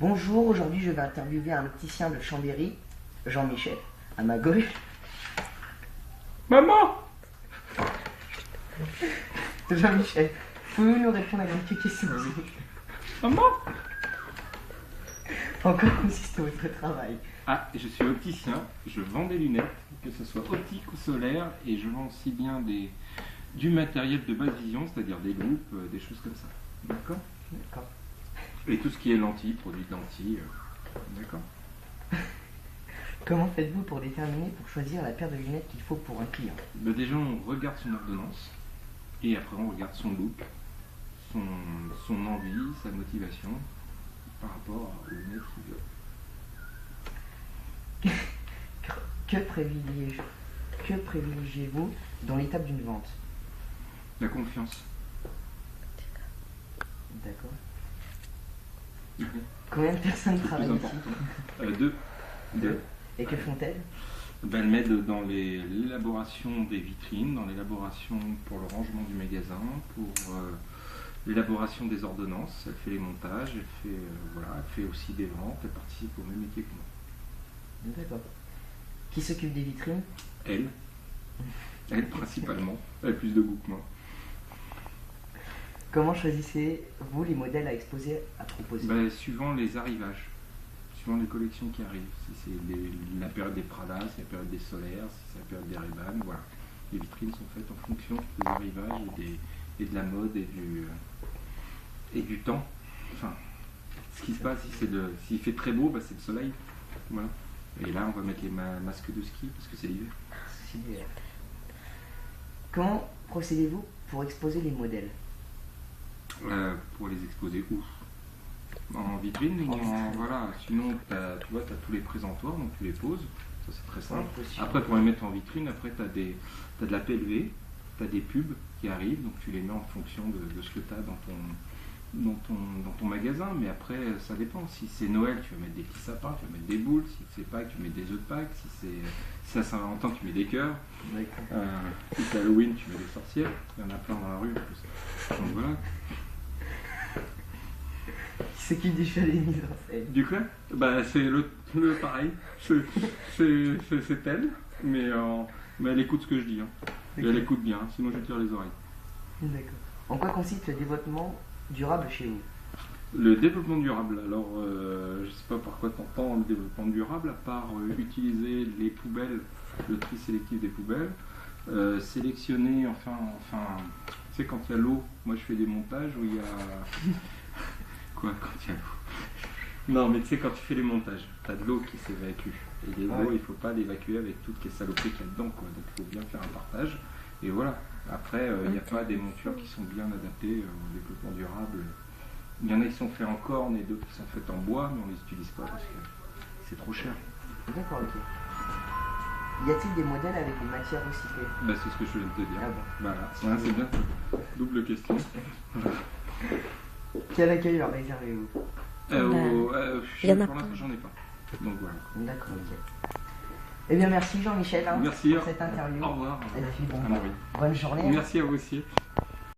Bonjour, aujourd'hui je vais interviewer un opticien de Chambéry, Jean-Michel. À ma gauche, Maman! Jean-Michel, pouvez-vous nous répondre à quelques questions s'il vous plaît? Maman! En quoi consiste votre travail? Ah, je suis opticien, je vends des lunettes, que ce soit optique ou solaire, et je vends aussi bien du matériel de basse vision, c'est-à-dire des loupes, des choses comme ça. D'accord? D'accord. Et tout ce qui est lentilles, produits de lentilles. D'accord? Comment faites-vous pour déterminer, pour choisir la paire de lunettes qu'il faut pour un client? Déjà, on regarde son ordonnance, et après on regarde son look, son envie, sa motivation, par rapport aux lunettes qu'il veut. Que privilégiez-vous dans l'étape d'une vente? La confiance. D'accord. Combien de personnes C'est travaillent plus ici? important. Deux. Et que font-elles? Elle m'aide dans l'élaboration des vitrines, dans l'élaboration pour le rangement du magasin, pour l'élaboration des ordonnances. Elle fait les montages, elle fait aussi des ventes, elle participe au même métier que moi. D'accord. Qui s'occupe des vitrines? Elle principalement, elle a plus de goût que moi. Comment choisissez-vous les modèles à exposer, à proposer? Suivant les arrivages, suivant les collections qui arrivent. Si c'est la période des Prada, si c'est la période des solaires, si c'est la période des Ray-Ban, voilà. Les vitrines sont faites en fonction des arrivages et de la mode et du temps. Enfin, ce qui se passe, s'il fait très beau, c'est le soleil. Voilà. Et là, on va mettre les masques de ski parce que c'est l'hiver. Comment procédez-vous pour exposer les modèles? Pour les exposer où? En vitrine ou voilà. Sinon, tu vois, tu as tous les présentoirs, donc tu les poses. Ça, c'est très simple. Après, pour les mettre en vitrine, après, tu as de la PLV, tu as des pubs qui arrivent, donc tu les mets en fonction de ce que tu as dans ton magasin. Mais après, ça dépend. Si c'est Noël, tu vas mettre des petits sapins, tu vas mettre des boules. Si c'est Pâques, tu mets des œufs de Pâques. Si c'est Saint-Valentin, tu mets des cœurs. Si c'est Halloween, tu mets des sorcières. Il y en a plein dans la rue en plus. Donc voilà. Qui s'occupe du choix des mises en scène? Du quoi? C'est le pareil. C'est elle, mais elle écoute ce que je dis. Hein. Et elle écoute bien, sinon je tire les oreilles. D'accord. En quoi consiste le développement durable chez vous? Le développement durable, alors je sais pas par quoi tu entends le développement durable, à part utiliser les poubelles, le tri sélectif des poubelles, sélectionner, enfin, tu sais, quand il y a l'eau, moi je fais des montages où il y a. Quoi, quand il y a l'eau? Non, mais tu sais, quand tu fais les montages, tu as de l'eau qui s'évacue. Et les eaux, il faut pas l'évacuer avec toutes les saloperies qu'il y a dedans, quoi. Donc il faut bien faire un partage. Et voilà. Après, il n'y a pas des montures qui sont bien adaptées au développement durable. Il y en a qui sont faits en corne et d'autres qui sont faites en bois, mais on les utilise pas parce que c'est trop cher. D'accord, ok. Y a-t-il des modèles avec des matières recyclées? C'est ce que je viens de te dire. Ah bon. Voilà, c'est bien. Double question. Quel accueil leur réservez-vous? Pour l'instant, j'en ai pas. Donc voilà. D'accord, ok. Eh bien, merci Jean-Michel Merci pour cette interview. Au revoir. Et puis, Ah, oui. bonne journée. Merci à vous aussi.